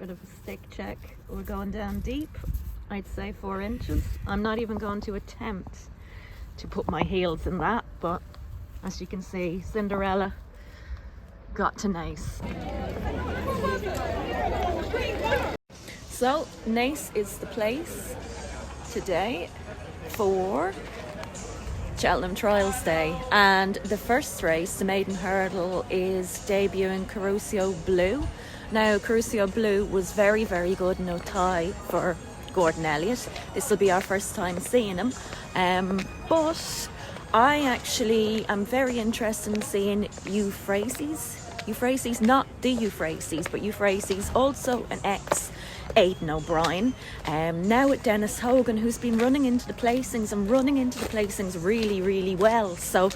bit of a stick check. We're going down deep, I'd say 4 inches. I'm not even going to attempt to put my heels in that, but as you can see, Cinderella got to Naas. So Naas is the place today for Cheltenham Trials Day, and the first race, the maiden hurdle, is debuting Crucio Blue. Now Crucio Blue was very good, no tie for Gordon Elliott. This will be our first time seeing him, but I actually am very interested in seeing Euphrates, not the Euphrates, but Euphrates, also an ex Aidan O'Brien, now at Dennis Hogan, who's been running into the placings really well. So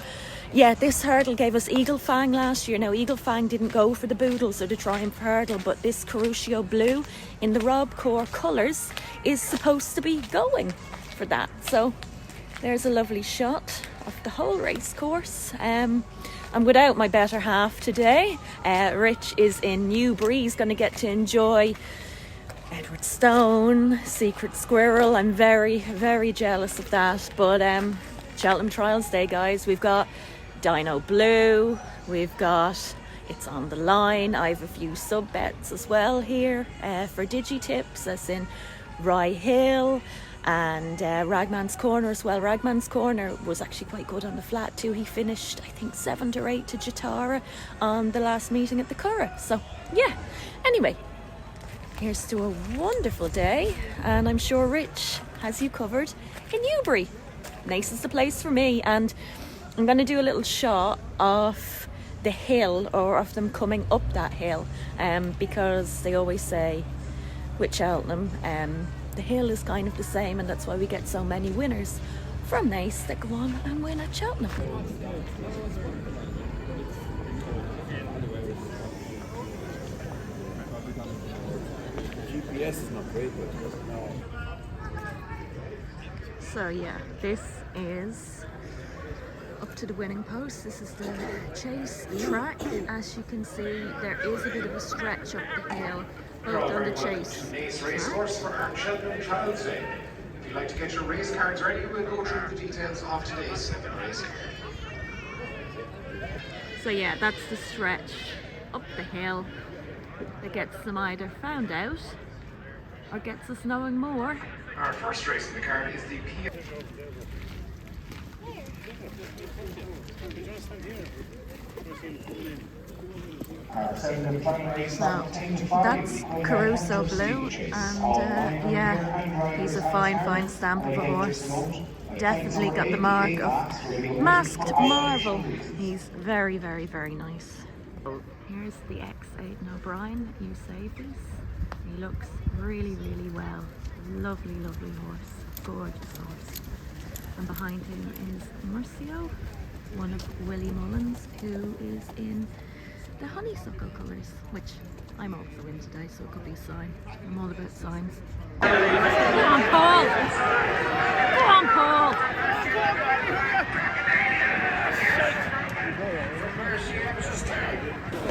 yeah, this hurdle gave us Eagle Fang last year. Now Eagle Fang didn't go for the Boodles or the Triumph hurdle, but this Crucio Blue in the Rob Core colours is supposed to be going for that. So there's a lovely shot of the whole race course. I'm without my better half today. Rich is in Newbury. He's going to get to enjoy Edward Stone, Secret Squirrel. I'm very jealous of that. But Cheltenham Trials Day, guys. We've got Dino Blue. We've got It's on the Line. I have a few sub bets as well here for Digitips, as in Rye Hill and Ragman's Corner as well. Ragman's Corner was actually quite good on the flat too. He finished, I think, 7-8 to Jatara on the last meeting at the Curragh. So yeah, anyway, here's to a wonderful day, and I'm sure Rich has you covered in Newbury. Naas is the place for me, and I'm going to do a little shot of the hill, or of them coming up that hill, because they always say with Cheltenham, the hill is kind of the same, and that's why we get so many winners from Naas that go on and win at Cheltenham. GPS is not great, but so yeah, this is up to the winning post. This is the chase track. As you can see, there is a bit of a stretch up the hill, both on the chase. Naas Racecourse for our Cheltenham Trials Day. If you'd like to get your race cards ready, we'll go through the details of today's second race. So yeah, that's the stretch up the hill that gets them either found out or gets us knowing more. Our first race in the card is the So that's Crucio Blue, and yeah, he's a fine stamp of a horse. Definitely got the mark of masked marvel. He's very nice. Here's the ex Aidan O'Brien, Euphrates. He looks really well. Lovely horse, gorgeous horse. And behind him is Murcio, one of Willie Mullins, who is in the honeysuckle colours, which I'm also in today, so it could be a sign. I'm all about signs. Go on, Paul! Go on, Paul!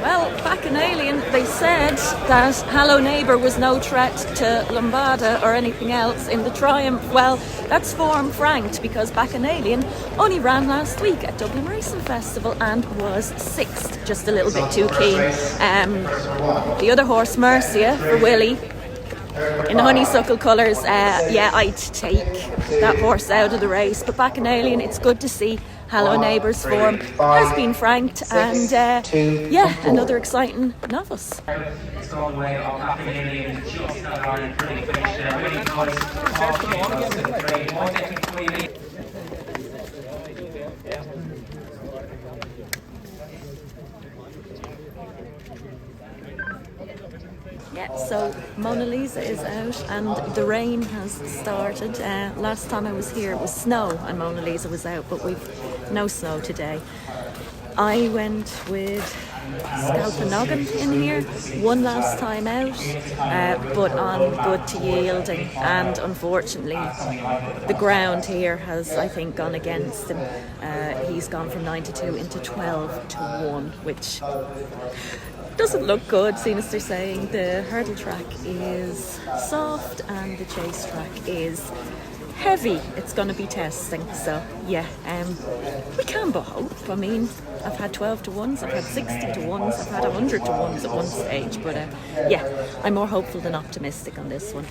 Well, Bacchanalian, they said that Hello Neighbour was no threat to Lombarda or anything else in the Triumph. Well, that's form franked, because Bacchanalian only ran last week at Dublin Racing Festival and was 6th, just a little bit too keen. The other horse, Mercia, for Willie, in the honeysuckle colours, yeah, I'd take that horse out of the race. But Bacchanalian, it's good to see Hello Neighbour's form has been franked, and yeah, another exciting novice. Yeah, so Mona Lisa is out and the rain has started. Last time I was here it was snow and Mona Lisa was out, but we've no snow today. I went with Skelpenoghan in here, won last time out, but on good to yielding, and unfortunately the ground here has, I think, gone against him. He's gone from 9-2 into 12-1, which doesn't look good, seeing as they're saying the hurdle track is soft and the chase track is heavy. It's going to be testing, so yeah, we can but hope. I mean, I've had 12-1s, I've had 60-1s, I've had 100-1s at one stage, but yeah, I'm more hopeful than optimistic on this one.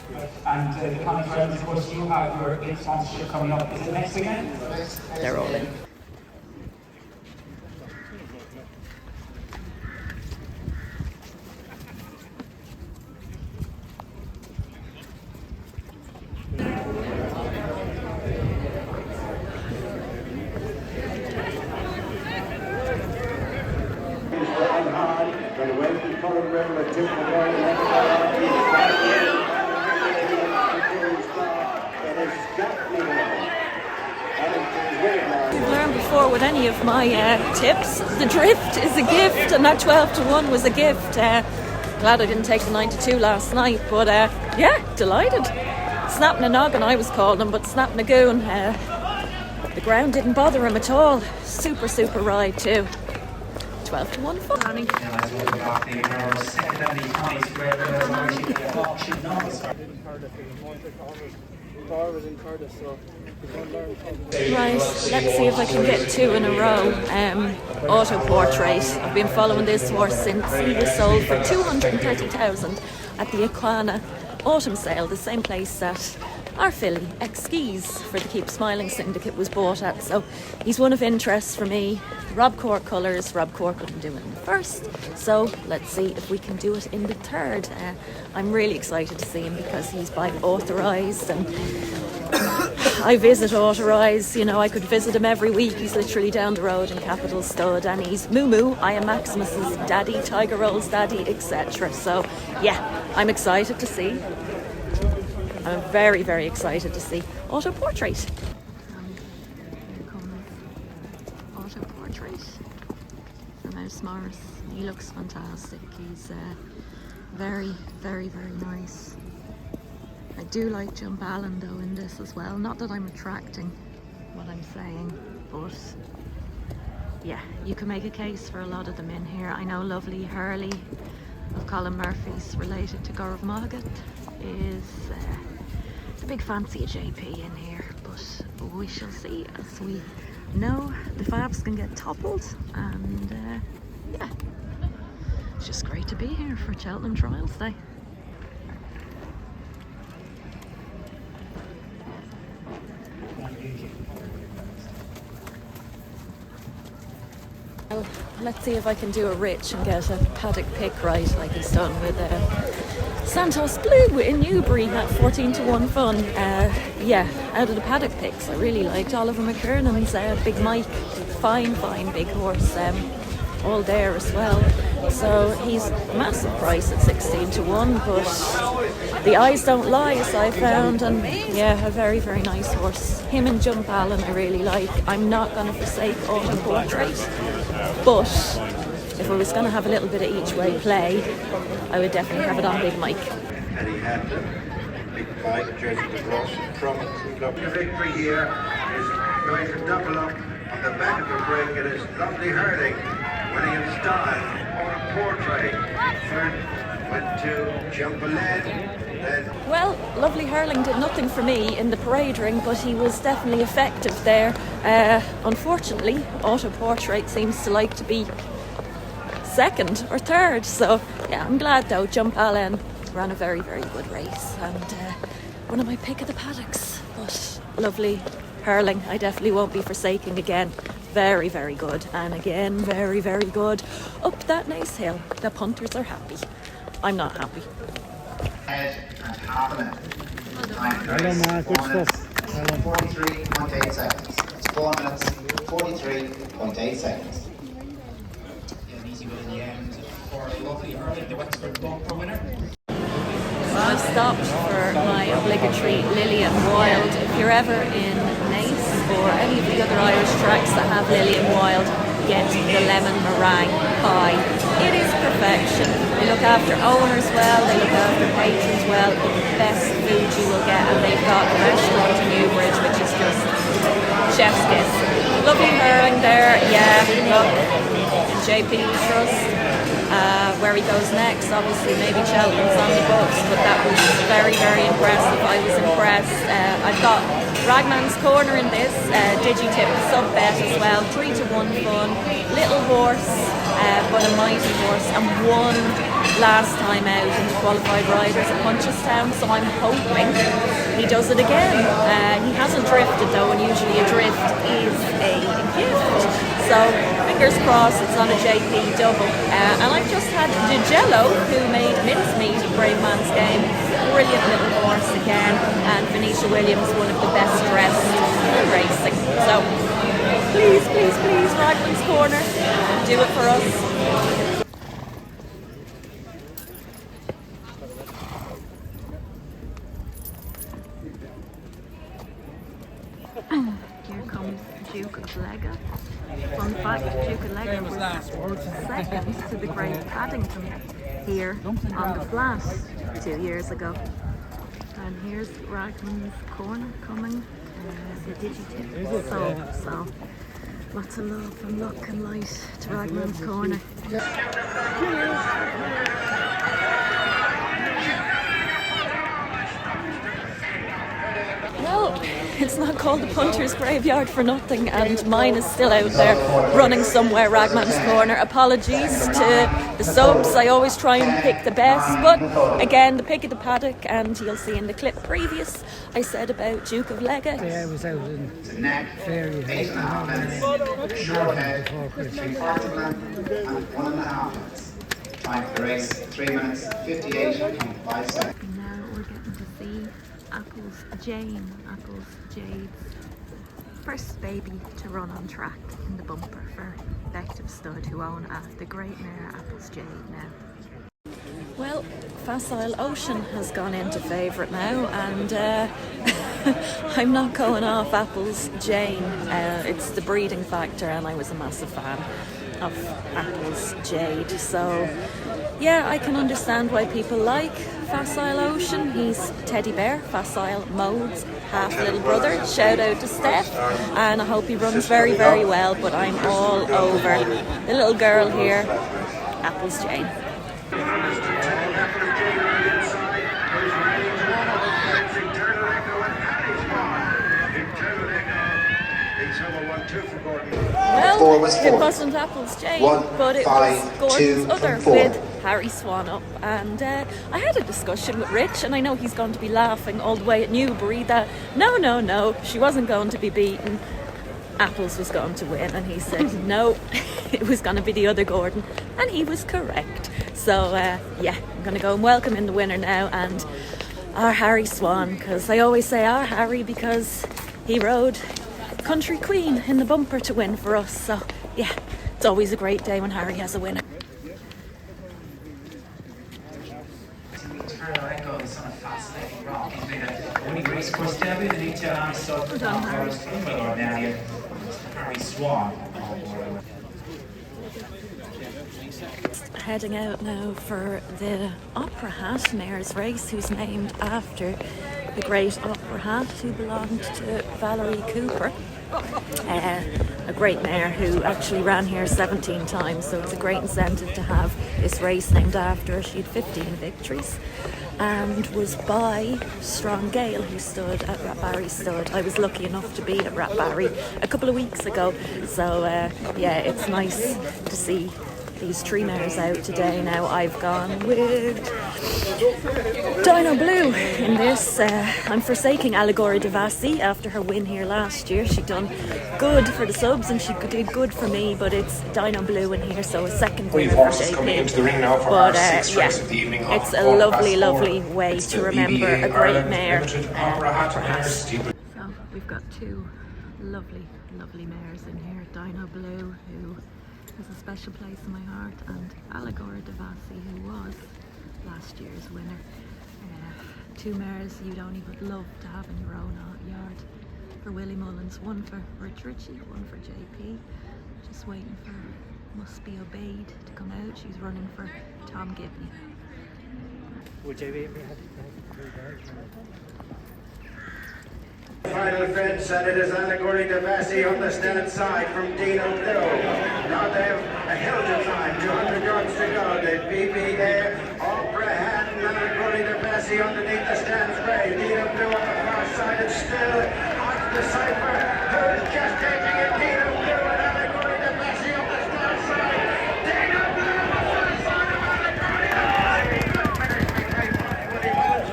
And the Cheltenham Trials, of course, you have your big sponsorship coming up. Is it next weekend? They're all in. I've learned before with any of my tips, the drift is a gift, and that 12-1 was a gift. Glad I didn't take the 9-2 last night, but yeah, delighted. Snapping a noggin, I was calling him, but snapping a goon. The ground didn't bother him at all. Super ride too. 12-1 fun. Right, let's see if I can get two in a row. Auto Portrait. I've been following this horse since he was sold for 230,000 at the Equana autumn sale, the same place that our filly, X-Skis, for the Keep Smiling Syndicate was bought at. So he's one of interest for me. Rob Cork colours. Rob Cork couldn't do it in the first, so let's see if we can do it in the third. I'm really excited to see him because he's by authorised, and I visit authorised. You know, I could visit him every week. He's literally down the road in Capital Stud, and he's Moo Moo, I Am Maximus's daddy, Tiger Roll's daddy, etc. So yeah, I'm excited to see. I'm very excited to see Auto Portrait. Here comes Auto Portrait from Mouse Morris. He looks fantastic. He's very nice. I do like Jump Allen though in this as well. Not that I'm retracting what I'm saying, but yeah, you can make a case for a lot of them in here. I know Lovely Hurley of Colin Murphy's, related to Gaurav Magat, is the big fancy of JP in here, but we shall see. As we know, the Fabs can get toppled, and yeah, it's just great to be here for Cheltenham Trials Day. Well, let's see if I can do a Rich and get a paddock pick right like he's done with Santos Blue in Newbury at 14-1 fun. Yeah, out of the paddock picks, I really liked Oliver McKernan's Big Mike. Fine big horse, all there as well. So he's a massive price at 16-1, but the eyes don't lie, as I found, and yeah, a very nice horse. Him and Jump Allen I really like. I'm not going to forsake Auto Portrait, but if I was going to have a little bit of each way play, I would definitely have it on Big Mike. Eddie Hampton, Big Mike, Jersey Ross from Club. The victory here is going to double up on the back of the break. It is Lovely Hurley winning in style. Auto Portrait third went to Jump Allen. Well, Lovely Hurling did nothing for me in the parade ring, but he was definitely effective there. Unfortunately, Auto Portrait seems to like to be second or third, so yeah, I'm glad though. Jump Allen ran a very good race, and one of my pick of the paddocks. But Lovely Hurling I definitely won't be forsaking again. Very good, and again very good up that nice hill. The punters are happy. I'm not happy. And half a minute. Hello, Mark. Good stuff. 43.8 seconds. It's 4 minutes, 43.8 seconds. An easy win in the end for Lovely Hurley, the Wexford bumper winner. I stopped for my obligatory Lillian Wild. If you're ever in Naas or any of the other Irish tracks that have Lillian Wild, get the lemon meringue pie. It is perfection. They look after owners well, they look after patrons well. The best food you will get, and they've got a restaurant in Newbridge which is just chef's kiss. Lovely herring there, yeah, look, JP Trust. Where he goes next, obviously maybe Cheltenham's on the books, but that was very, very impressive. I was impressed. I've got Ragman's Corner in this, Digitip sub bet as well, 3-1 fun, little horse, but a mighty horse, and won last time out in the qualified riders at Punchestown, so I'm hoping he does it again. He hasn't drifted though, and usually a drift is a gift, so fingers crossed it's on a JP double. And I've just had DeGello, who made mincemeat of Brave Man's Game, brilliant little horse again, and Venetia Williams, one of the best dressed in racing. So please, please, please, Ragman's Corner, do it for us. Here comes Duke of Lega. Fun fact, Duke of Lega was second to the Great Paddington here on the flat 2 years ago. And here's Ragman's Corner coming. The Digitip so lots of love and luck and light to Ragman's Corner. Well, it's not called the Punter's Graveyard for nothing, and mine is still out there running somewhere, Ragman's Corner. Apologies to the subs, I always try and pick the best, but again, the pick of the paddock, and you'll see in the clip previous, I said about Duke of Lega. Yeah, I was out in Fairy. 8.5 minutes. Short head, 3/4 length, and 1.5 minutes. Time for the race, 3 minutes, 58.5 seconds. Now we're getting to see Apple's Jade's first baby to run on track in the bumper for Bective Stud, who own the great mare Apple's Jade now. Well, Facile Ocean has gone into favourite now, and I'm not going off Apple's Jane. It's the breeding factor, and I was a massive fan of Apple's Jade. So yeah, I can understand why people like Facile Ocean. He's teddy bear, facile modes, half little brother. Shout out to Steph, and I hope he runs very, very well, but I'm all over the little girl here, Apple's Jane. Well, it wasn't Apple's Jane, but it was Gordon's other with Harry Swan up. And I had a discussion with Rich, and I know he's going to be laughing all the way at Newbury that no, she wasn't going to be beaten. Apples was going to win, and he said no, it was going to be the other Gordon, and he was correct. So yeah, I'm going to go and welcome in the winner now, and our Harry Swan, because I always say our Harry because he rode Country Queen in the bumper to win for us. So yeah, it's always a great day when Harry has a winner. Echoes on a fascinating rock. He's made a winning racecourse debut in the Naas Racecourse. Harry Swan. Heading out now for the Opera Hat Mare's race, who's named after the great Opera Hat who belonged to Valerie Cooper. A great mare who actually ran here 17 times, so it's a great incentive to have this race named after her. She had 15 victories and was by Strong Gale, who stood at Ratbarry Stud. I was lucky enough to be at Ratbarry a couple of weeks ago, so yeah, it's nice to see these three mares out today. Now I've gone with Dino Blue in this. I'm forsaking Allegoria de Vassi after her win here last year. She done good for the subs and she did good for me, but it's Dino Blue in here, so a second winner for JP. But yeah, it's a lovely way to remember a great mare. So we've got two lovely mares in here. Dino Blue, who has a special place in my heart, and Allegoria de Vassi, who was last year's winner. Two mares you'd only but love to have in your own yard. For Willie Mullins, one for Rich Ritchie, one for JP. Just Just waiting for Must Be Obeyed to come out. She's running for Tom Gibney. Would you be Final fence, and it is Allegory de Vassy on the stand side from Dino Blue. Now they have a hill to climb, 200 yards to go. The BB there, O'Brien, Allegory de Vassy underneath the stands grey. Dino Blue on the far side, and still on to the cipher. Who is just taking it? Dino Blue and Allegory de Vassy on the stand side. Dino Blue on the far side of Allegory de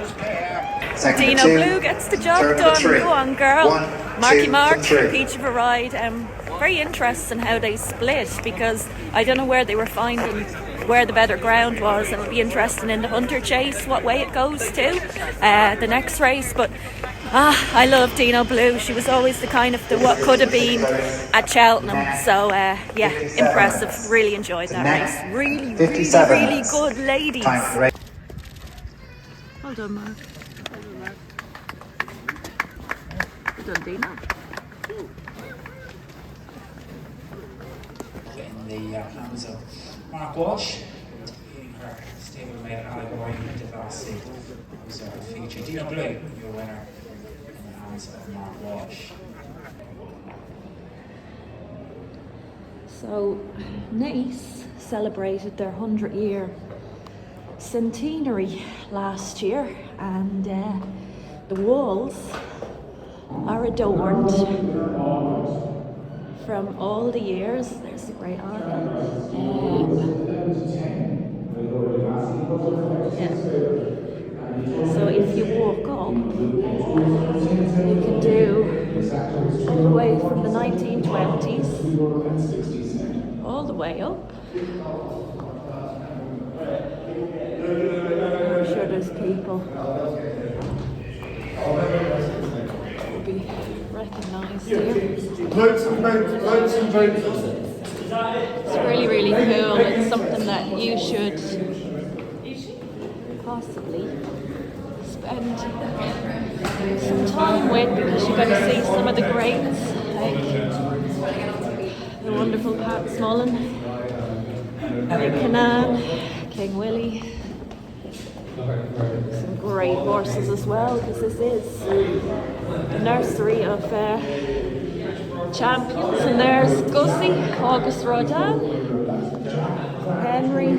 Vassy. Second Dino to two, Blue gets the job third to done. three. Go on, girl. 1, Marky 2 Mark, to 3. Peach of a Ride. Very interesting how they split, because I don't know where they were finding where the better ground was, and it'll be interesting in the Hunter Chase what way it goes to the next race. But I love Dino Blue. She was always the kind of the what could have been at Cheltenham. So yeah, impressive. Really enjoyed that race. Really, really good ladies. Well done, Mark. Well done, Dino. in the hands of Mark Walsh, in her stablemate Allegory de Vassy, who's our feature. Dino Blue, your winner, in the hands of Mark Walsh. So, Naas celebrated their 100-year centenary last year, and the walls are adorned from all the years. There's the great arch. Yeah. So if you walk up, you can do all the way from the 1920s, all the way up. I'm sure there's people who will be recognised here. It's really, really cool. It's something that you should possibly spend some time with, because you're going to see some of the greats, like the wonderful Pat Smullen, Nick Canaan, King Willie. Some great horses as well, because this is the nursery of champions. And there's Gussie, August Rodin, Henry,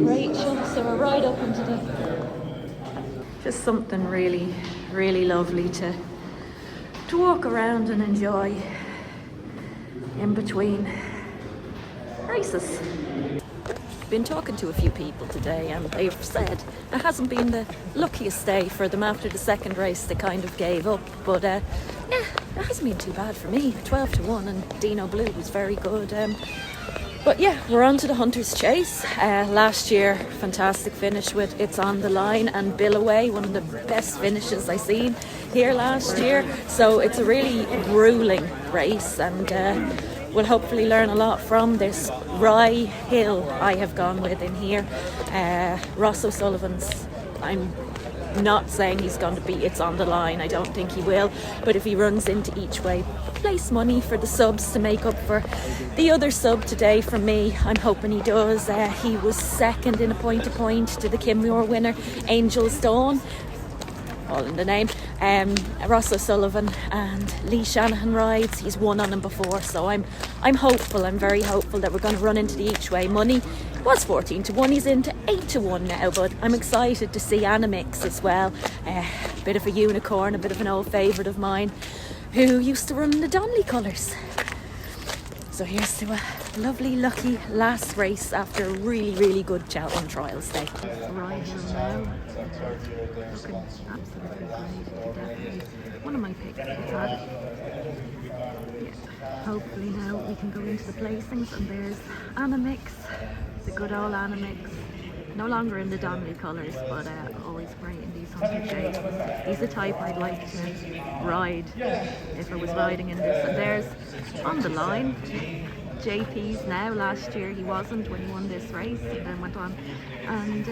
Rachel. So we're right up into the... Just something really, really lovely to walk around and enjoy in between races. Been talking to a few people today, and they've said it hasn't been the luckiest day for them. After the second race they kind of gave up, but yeah, it hasn't been too bad for me. 12-1, and Dino Blue was very good. But yeah, we're on to the Hunter's Chase. Last year, fantastic finish with It's On The Line and Bill Away, one of the best finishes I seen here last year. So it's a really grueling race, and we'll hopefully learn a lot from this. Rye Hill I have gone with in here. Ross O'Sullivan's, I'm not saying he's going to beat It's On The Line, I don't think he will, but if he runs into each way, place money for the subs to make up for the other sub today from me. I'm hoping he does. He was second in a point-to-point to the Kimmuir winner, Angel's Dawn, all in the name. Ross O'Sullivan and Lee Shanahan rides. He's won on him before, so I'm hopeful. I'm very hopeful that we're going to run into the each way money. It was 14-1. He's into 8-1 now, but I'm excited to see Animix as well. A bit of a unicorn, a bit of an old favourite of mine, who used to run in the Donnelly colours. So here's to a lovely, lucky last race after a really, really good Cheltenham Trials day. Right here now, looking absolutely great. Definitely one of my picks. Yeah. Hopefully now we can go into the placings, and there's Animix, the good old Animix. No longer in the Donnelly colours, but always great in these Hunter Chases. He's the type I'd like to ride if I was riding in this. And there's On The Line. JP's now. Last year he wasn't when he won this race, and then went on and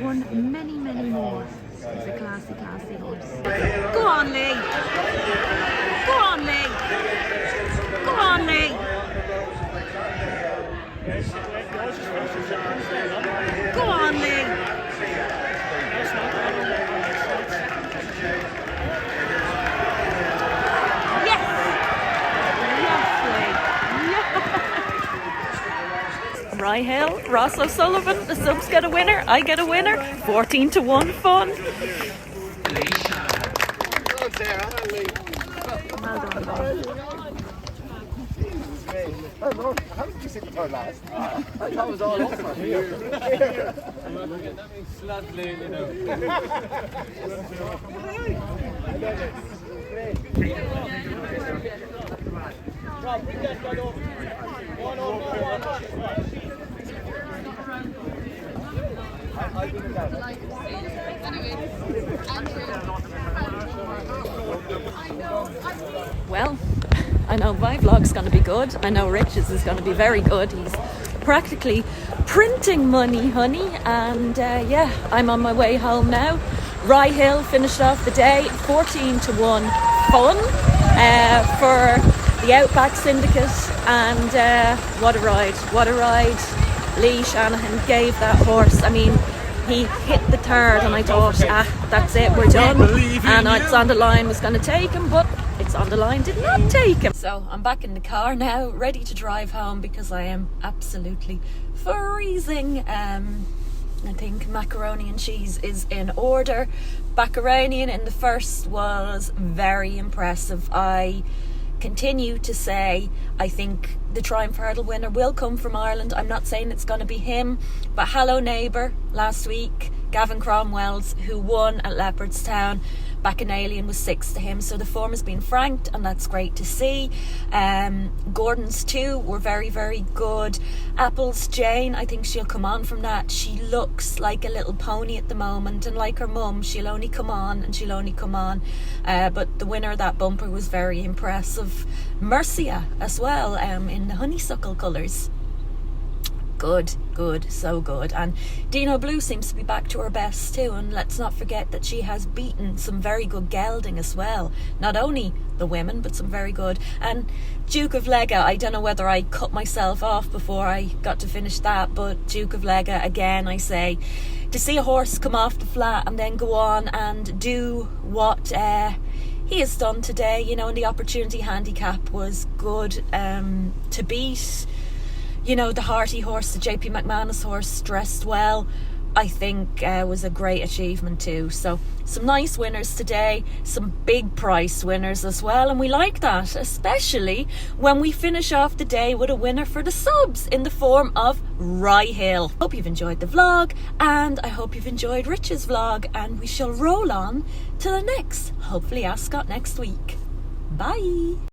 won many, many more. He's a classy, classy horse. Go on, Lee! Go on, Lee! Go on, Lee! Go on, Lee. Yes! Yes, Lee. Rye Hill, Ross O'Sullivan, the subs get a winner, I get a winner. 14-1 fun. Well done, boss. How did you sit the third last? I thought it was all over here. That means slot lane, you know. Well, I know my vlog's going to be good. I know Rich's is going to be very good. He's practically printing money, honey. And yeah, I'm on my way home now. Rye Hill finished off the day 14-1 fun for the Outback Syndicate. And what a ride, what a ride. Lee Shanahan gave that horse. I mean, he hit the third and I thought, that's it, we're done. And it's on the line, was going to take him, but it's on the line, did not take him. So I'm back in the car now, ready to drive home because I am absolutely freezing. I think macaroni and cheese is in order. Baccaronian in the first was very impressive. I continue to say I think the Triumph Hurdle winner will come from Ireland. I'm not saying it's going to be him, but Hello Neighbour last week, Gavin Cromwell's, who won at Leopardstown, Bacchanalian was 6th to him, so the form has been franked and that's great to see. Gordon's too were very, very good. Apple's Jane, I think she'll come on from that. She looks like a little pony at the moment, and like her mum, she'll only come on and she'll only come on. But the winner of that bumper was very impressive. Mercia as well, in the honeysuckle colours. Good, good, so good. And Dino Blue seems to be back to her best too, and let's not forget that she has beaten some very good gelding as well, not only the women but some very good. And Duke of Lega, I don't know whether I cut myself off before I got to finish that, but Duke of Lega, again I say, to see a horse come off the flat and then go on and do what he has done today, you know, and the opportunity handicap was good to beat, you know, the Harty horse, the JP McManus horse, dressed well, I think was a great achievement too. So some nice winners today, some big price winners as well, and we like that, especially when we finish off the day with a winner for the subs in the form of Rye Hill. Hope you've enjoyed the vlog, and I hope you've enjoyed Rich's vlog, and we shall roll on to the next, hopefully Ascot next week. Bye.